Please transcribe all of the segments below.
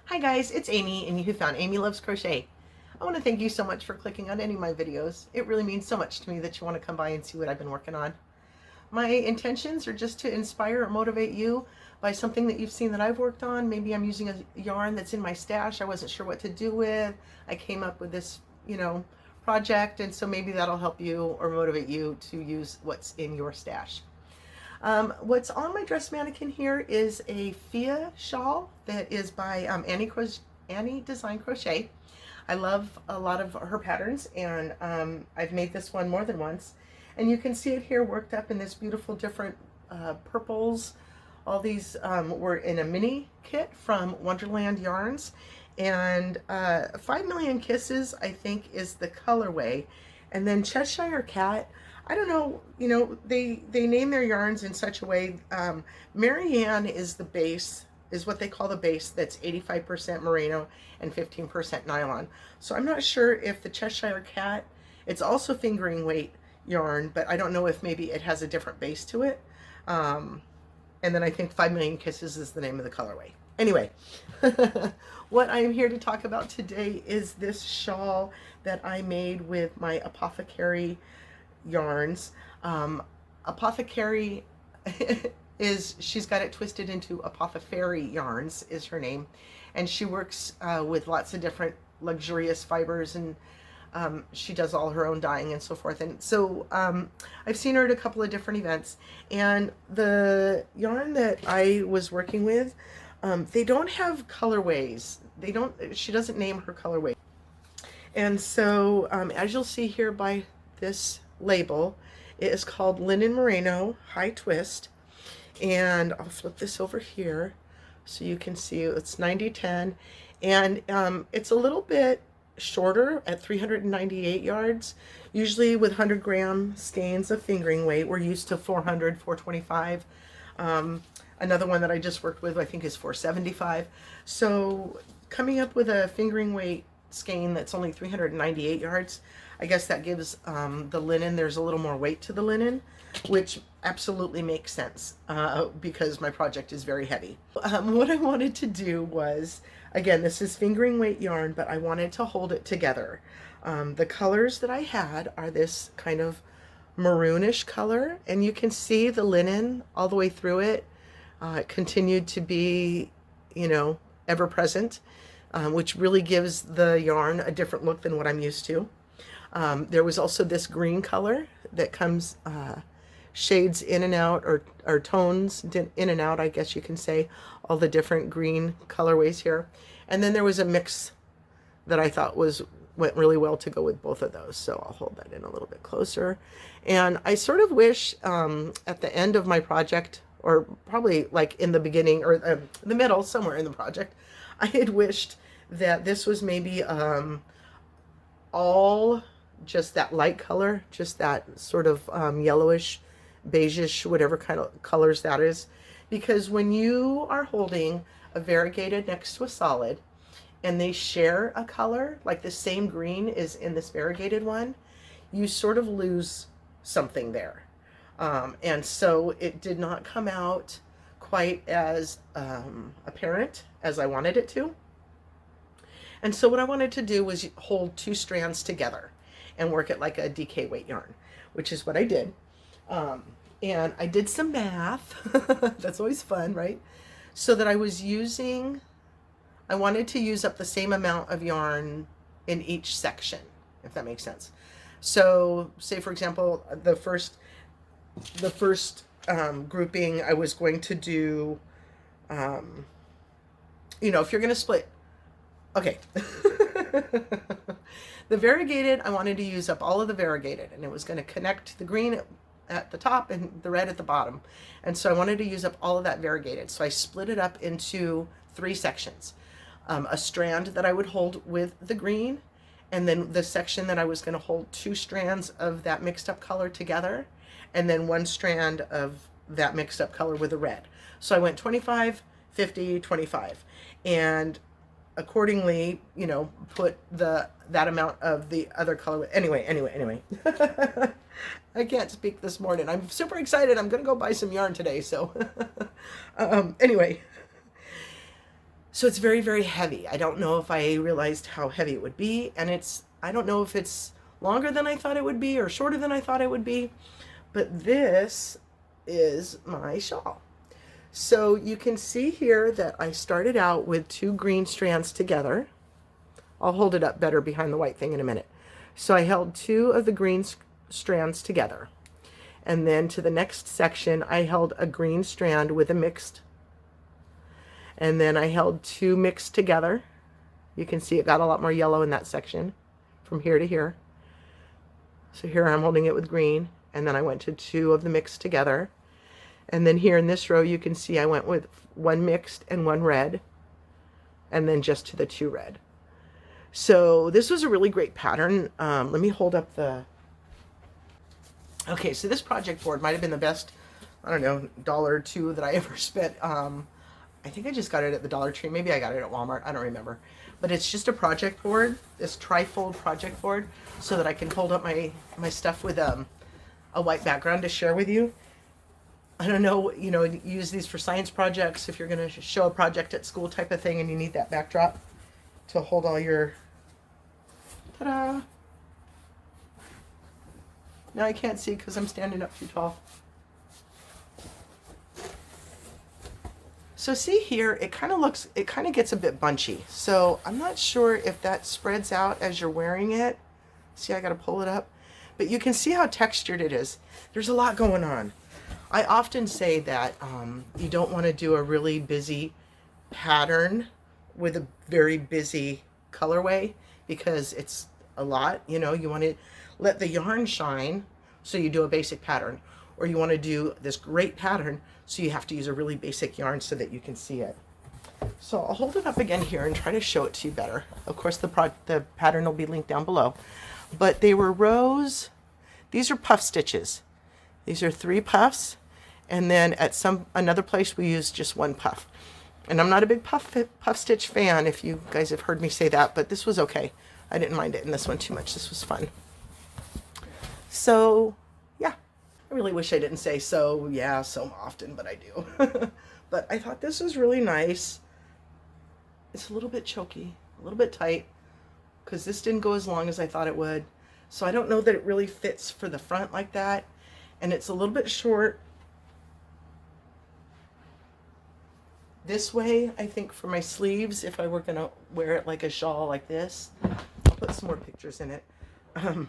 Hi guys, it's Amy and you who found Amy Loves Crochet. I want to thank you so much for clicking on any of my videos. It really means so much to me that you want to come by and see what I've been working on. My intentions are just to inspire or motivate you by something that you've seen that I've worked on. Maybe I'm using a yarn that's in my stash I wasn't sure what to do with. I came up with this, project, and so maybe that'll help you or motivate you to use what's in your stash. What's on my dress mannequin here is a Fia shawl that is by Annie Design Crochet. I love a lot of her patterns, and I've made this one more than once. And you can see it here worked up in this beautiful different purples. All these were in a mini kit from Wonderland Yarns. And 5 Million Kisses, I think, is the colorway. And then Cheshire Cat, I don't know, they name their yarns in such a way. Marianne is the base, is what they call the base, that's 85% merino and 15% nylon. So I'm not sure if the Cheshire Cat, it's also fingering weight yarn, but I don't know if maybe it has a different base to it. And then I think 5 Million Kisses is the name of the colorway. Anyway, what I am here to talk about today is this shawl that I made with my Apothefaery Yarns. Apothefaery she's got it twisted into Apothefaery Yarns is her name, and she works with lots of different luxurious fibers, and she does all her own dyeing and so forth. And so I've seen her at a couple of different events, and the yarn that I was working with, they don't have colorways. She doesn't name her colorway. And so as you'll see here by this label, it is called Linen Merino High Twist. And I'll flip this over here so you can see it's 90-10. And it's a little bit shorter at 398 yards. Usually with 100-gram skeins of fingering weight, we're used to 400, 425. Another one that I just worked with, I think, is 475. So coming up with a fingering weight skein that's only 398 yards, I guess that gives the linen, there's a little more weight to the linen, which absolutely makes sense because my project is very heavy. What I wanted to do was, again, this is fingering weight yarn, but I wanted to hold it together. The colors that I had are this kind of maroonish color, and you can see the linen all the way through it. It continued to be, ever present, which really gives the yarn a different look than what I'm used to. There was also this green color that comes shades in and out, or tones in and out, I guess you can say, all the different green colorways here. And then there was a mix that I thought went really well to go with both of those. So I'll hold that in a little bit closer. And I sort of wish at the end of my project, or probably like in the beginning or the middle, somewhere in the project, I had wished that this was maybe all just that light color, just that sort of yellowish, beigeish, whatever kind of colors that is. Because when you are holding a variegated next to a solid and they share a color, like the same green is in this variegated one, you sort of lose something there. And so it did not come out quite as apparent as I wanted it to. And so what I wanted to do was hold two strands together and work it like a DK weight yarn, which is what I did. And I did some math. That's always fun, right? So that I wanted to use up the same amount of yarn in each section, if that makes sense. So say, for example, the first grouping, I was going to do, if you're going to split, okay. The variegated, I wanted to use up all of the variegated, and it was going to connect the green at the top and the red at the bottom. And so I wanted to use up all of that variegated. So I split it up into 3 sections. A strand that I would hold with the green, and then the section that I was going to hold 2 strands of that mixed up color together, and then 1 strand of that mixed up color with the red. So I went 25, 50, 25. And accordingly, put that amount of the other color. Anyway. I can't speak this morning. I'm super excited. I'm going to go buy some yarn today. So anyway, So it's very, very heavy. I don't know if I realized how heavy it would be, and I don't know if it's longer than I thought it would be or shorter than I thought it would be, but this is my shawl. So you can see here that I started out with 2 green strands together. I'll hold it up better behind the white thing in a minute. So I held 2 of the green strands together. And then to the next section, I held a green strand with a mixed. And then I held 2 mixed together. You can see it got a lot more yellow in that section from here to here. So here I'm holding it with green. And then I went to 2 of the mixed together. And then here in this row, you can see I went with 1 mixed and 1 red. And then just to the 2 red. So this was a really great pattern. Let me hold up the... Okay, so this project board might have been the best, I don't know, $1 or $2 that I ever spent. I think I just got it at the Dollar Tree. Maybe I got it at Walmart. I don't remember. But it's just a project board, this tri-fold project board, so that I can hold up my stuff with a white background to share with you. I don't know, you know, use these for science projects if you're going to show a project at school type of thing and you need that backdrop to hold all your... Ta-da! Now I can't see because I'm standing up too tall. So see here, it kind of gets a bit bunchy. So I'm not sure if that spreads out as you're wearing it. See, I got to pull it up. But you can see how textured it is. There's a lot going on. I often say that you don't want to do a really busy pattern with a very busy colorway because it's a lot. You know, you want to let the yarn shine, so you do a basic pattern. Or you want to do this great pattern, so you have to use a really basic yarn so that you can see it. So I'll hold it up again here and try to show it to you better. Of course, the pattern will be linked down below. But they were rows. These are puff stitches. These are 3 puffs. And then at another place we used just 1 puff. And I'm not a big puff stitch fan, if you guys have heard me say that, but this was okay. I didn't mind it in this one too much. This was fun. So, yeah. I really wish I didn't say so, yeah, so often, but I do. But I thought this was really nice. It's a little bit choky, a little bit tight, because this didn't go as long as I thought it would. So I don't know that it really fits for the front like that. And it's a little bit short this way, I think, for my sleeves, if I were going to wear it like a shawl like this. I'll put some more pictures in it. Oh,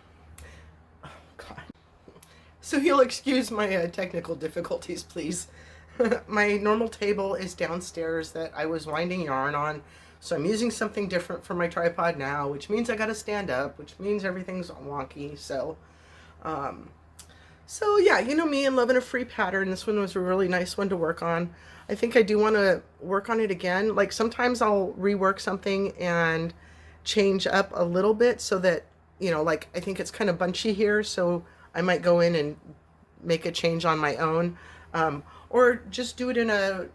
God. So you'll excuse my technical difficulties, please. My normal table is downstairs that I was winding yarn on. So I'm using something different for my tripod now, which means I got to stand up, which means everything's wonky. So yeah, you know me and loving a free pattern. This one was a really nice one to work on. I think I do want to work on it again. Like sometimes I'll rework something and change up a little bit so that, you know, like I think it's kind of bunchy here. So I might go in and make a change on my own, or just do it in a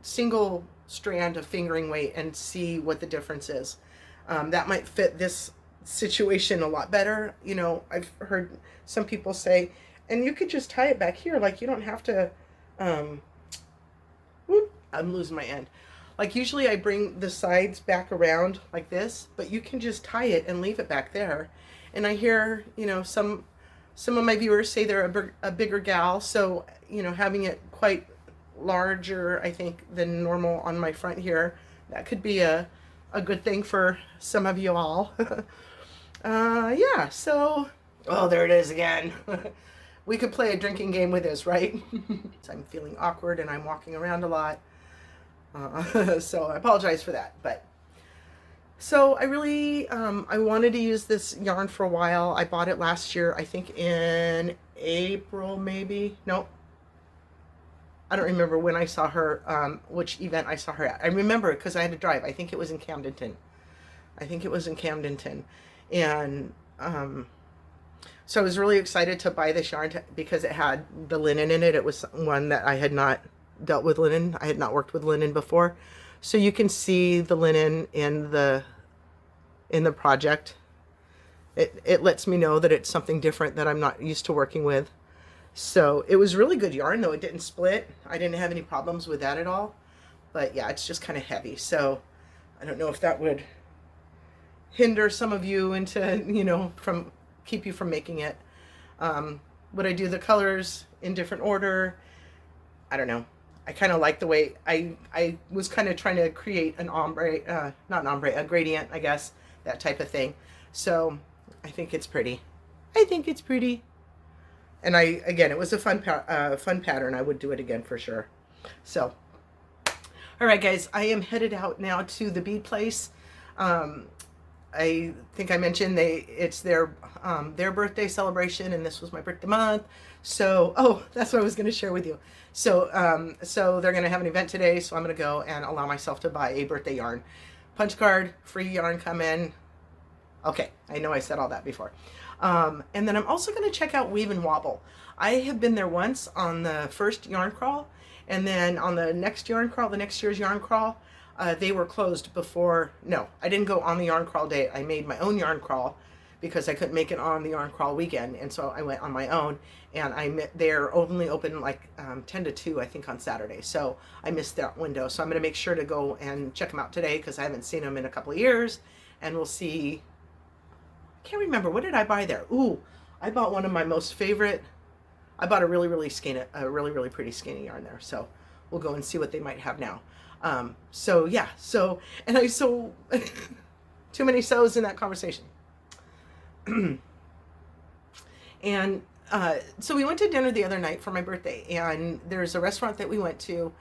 single strand of fingering weight and see what the difference is. That might fit this situation a lot better. You know, I've heard some people say, and you could just tie it back here. Like you don't have to, whoop, I'm losing my end. Like usually I bring the sides back around like this, but you can just tie it and leave it back there. And I hear, you know, some of my viewers say they're a bigger gal. So, you know, having it quite larger, I think, than normal on my front here, that could be a good thing for some of you all. Yeah, so, oh, there it is again. We could play a drinking game with this, right? I'm feeling awkward and I'm walking around a lot. So I apologize for that. But so I really, I wanted to use this yarn for a while. I bought it last year, I think in April, maybe. No, I don't remember when I saw her, which event I saw her at. I remember it because I had to drive. I think it was in Camdenton. And so I was really excited to buy this yarn because it had the linen in it. It was one that I had not dealt with linen. I had not worked with linen before. So you can see the linen in the project. It lets me know that it's something different that I'm not used to working with. So it was really good yarn, though. It didn't split. I didn't have any problems with that at all. But yeah, it's just kind of heavy. So I don't know if that would hinder some of you into, you know, from keep you from making it. Would I do the colors in different order? I don't know. I kind of like the way I was kind of trying to create an ombre, not an ombre, a gradient, I guess, that type of thing. So I think it's pretty. I think it's pretty. And again, it was a fun pattern. I would do it again for sure. So, all right, guys, I am headed out now to the bead place. I think I mentioned it's their birthday celebration, and this was my birthday month. So, oh, that's what I was going to share with you. So, so they're going to have an event today, so I'm going to go and allow myself to buy a birthday yarn. Punch card, free yarn come in. Okay, I know I said all that before. And then I'm also going to check out Weave and Wobble. I have been there once on the first yarn crawl, and then on the next yarn crawl, the next year's yarn crawl, they were closed before. No, I didn't go on the yarn crawl day. I made my own yarn crawl because I couldn't make it on the yarn crawl weekend, and so I went on my own, and they're only open like 10 to 2, I think, on Saturday. So I missed that window. So I'm going to make sure to go and check them out today because I haven't seen them in a couple of years, and we'll see. I can't remember, what did I buy there? Ooh, I bought one of my most favorite. I bought a really really pretty skeiny yarn there. So we'll go and see what they might have now. So yeah, so, and I sew too many sews in that conversation. And so we went to dinner the other night for my birthday, and there's a restaurant that we went to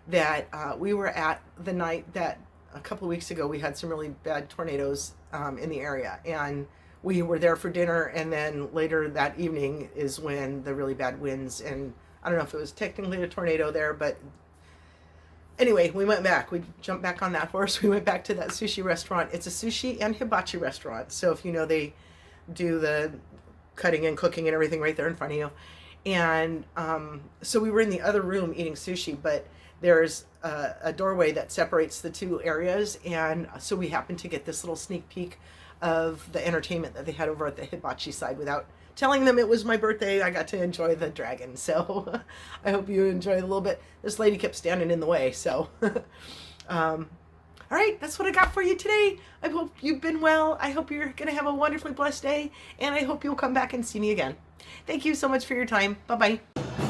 that we were at the night that a couple of weeks ago we had some really bad tornadoes in the area, and we were there for dinner, and then later that evening is when the really bad winds, and I don't know if it was technically a tornado there, but anyway, we went back. We jumped back on that horse. We went back to that sushi restaurant. It's a sushi and hibachi restaurant. So if you know, they do the cutting and cooking and everything right there in front of you. And so we were in the other room eating sushi, but there's a doorway that separates the two areas. And so we happened to get this little sneak peek of the entertainment that they had over at the hibachi side without telling them it was my birthday. I got to enjoy the dragon. So I hope you enjoyed a little bit. This lady kept standing in the way. So, all right, that's what I got for you today. I hope you've been well. I hope you're going to have a wonderfully blessed day. And I hope you'll come back and see me again. Thank you so much for your time. Bye-bye.